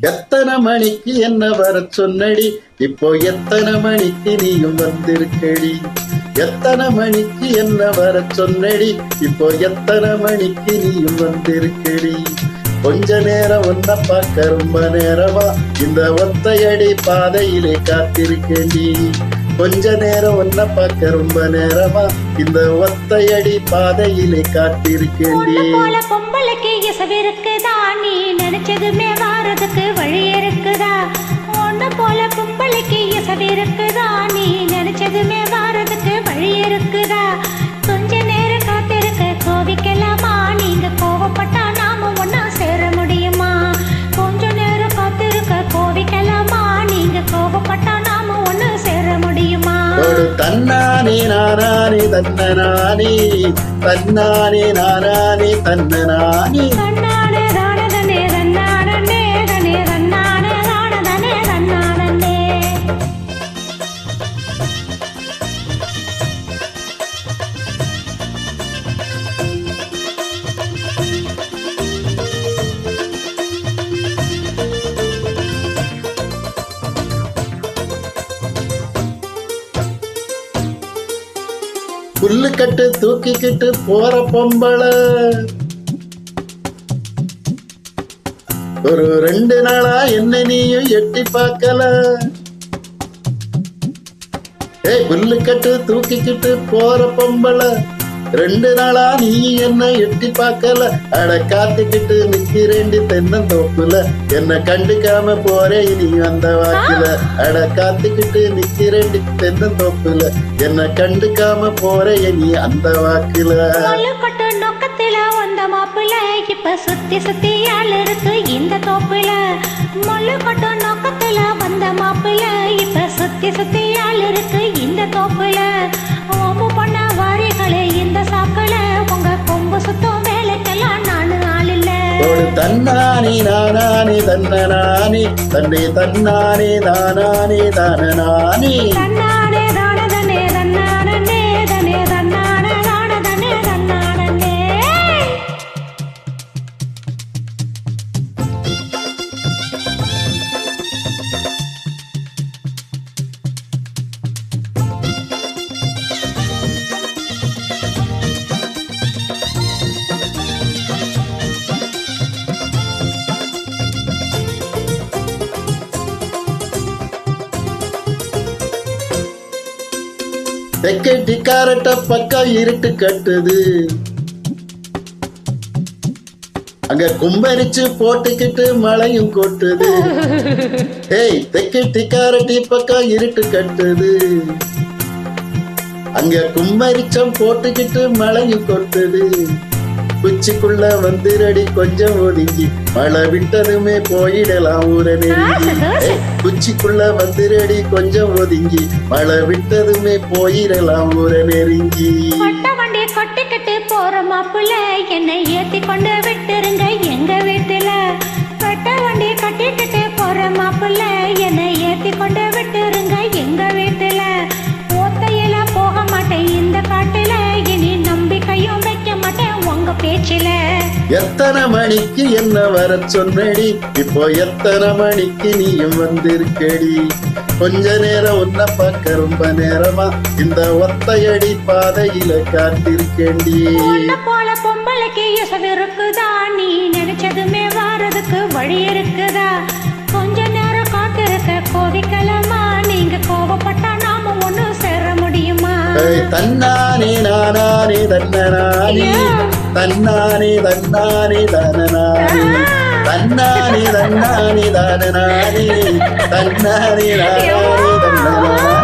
எத்தனை மணிக்கு என்ன வர சொன்னடி, இப்போ எத்தனை மணிக்கு நீயும் வந்திருக்கடி. எத்தனை மணிக்கு என்ன வர சொன்னடி, இப்போ எத்தனை மணிக்கு நீயும் வந்திருக்கடி. கொஞ்ச நேரம் ஒன்ன பார்க்க ரொம்ப நேரமா இந்த ஒத்தையடி பாதையிலே காத்திருக்கேண்டி. கொஞ்ச நேரம் ஒன்ன பார்க்க ரொம்ப நேரமா இந்த ஒத்தையடி பாதையிலே காத்திருக்கேண்டி. பொம்பளைக்கு இசவு இருக்குதா, நீ நினைச்சதுமே வாரதுக்கு வழி இருக்குதா. ஒண்ணு போல பொம்பளைக்கு இசவு இருக்குதா, நீ நினைச்சதுமே வாரதுக்கு வழி இருக்குதா. கொஞ்ச நேரம் காத்திருக்க கோவிக்கலாமா, நீங்க கோவப்பட்டா நாம ஒன்னா சேர முடியுமா. கொஞ்ச நேரம் காத்திருக்க கோவிக்கலாமா, நீங்க கோவப்பட்டா நாம ஒன்னு சேர முடியுமா. தன்னானே நானே தன்னனானே, தன்னானே நானே தன்னனானே. புல்லு கட்டு தூக்கிக்கிட்டு போற பொம்பளை ஒரு 2 நாளா என்ன நீயும் எட்டி பார்க்கல. புல்லு கட்டு தூக்கிக்கிட்டு போற பொம்பளை 2 நாளா நீ என்ன எட்டி பார்க்கல. அட காத்துக்கிட்டு நிக்கிறேண்டி தென்னந்தோப்புல, என்ன கண்டுக்காம போறே நீ அந்த வாக்குல. அட காத்துக்கிட்டு நிக்கிறேண்டி தென்னந்தோப்புல, என்ன கண்டுக்காம போறே நீ அந்த வாக்குல. நோக்கத்துல வந்த மாப்பிள்ள இப்ப சுத்தி சுத்தி ஆள் இருக்கு இந்த தோப்புல. முள்ளு கொட்ட நோக்கத்துல வந்த மாப்பிள்ள இப்ப சுத்தி சுத்தி ஆள் இருக்கு இந்த தோப்புல. ஓம்பு பண்ண வாரிகளே இந்த சாக்குல, உங்க கொம்பு சுத்தம் வேலைக்கெல்லாம் நானு ஆள் இல்ல. தன்னானே நானே தன்னனானே, தன்னை தன்னானே நானே தானனானே. தன்னானே தானதனே தன்னானே தனே தன்னானே தானதனே தன்னானே. தெக்கட்டி காரட்ட பக்கம் இருட்டு கட்டுது, அங்க கும்பரிச்சு போட்டுக்கிட்டு மழையும் கொட்டுது. தெக்கட்டி காரட்டி பக்கம் இருட்டு கட்டுது, அங்க கும்பரிச்சம் போட்டுக்கிட்டு மழையும் கொட்டுது. குச்சிக்குள்ள வந்துரடி கொஞ்சம் ஒதுங்கி, மழை விட்டதுமே போயிடலாம் ஊர நெருங்கி. குச்சிக்குள்ள வந்துரடி கொஞ்சம் ஒதுங்கி, மழை விட்டதுமே போயிடலாம் ஊர நெருங்கி. வண்டி கொட்டிக்கிட்டு போற மாப்பிள்ள என்னை ஏத்தி கொண்டு விட்டுருங்க எங்க வீட்டுல. வெட்ட வண்டி கட்டிக்கிட்டு போற மாப்பிள்ள என்னை ஏத்தி கொண்டு விட்டுருங்க எங்க வீட்டுல. ஒத்தையில போக மாட்டேன் இந்த காட்டுல, இனி நம்பிக்கையும் வைக்க மாட்டேன் உங்க பேச்சுல. எத்தனை மணிக்கு என்ன வர சொன்னடி, இப்போ எத்தனை மணிக்கு நீயும் வந்திருக்கடி. கொஞ்ச நேரம் உன்ன பார்க்க ரொம்ப நேரமா இந்த ஒத்தையடி பாதையில காத்திருக்கேண்டி. போல பொம்பளைக்கு இசவு இருக்குதா, நீ நினைச்சதுமே வாரதுக்கு வழி இருக்குதா. கொஞ்ச நேரம் காத்திருக்க கோவிக்கலாமா, நீங்க கோவப்பட்டா நாம ஒண்ணு சேர முடியுமா. தன்னானே நானே தன்னனானே, தன்னானே தன்னானே தானனானே. தன்னானே தன்னானே தானனானே, தன்னானே நானே தன்னனானே.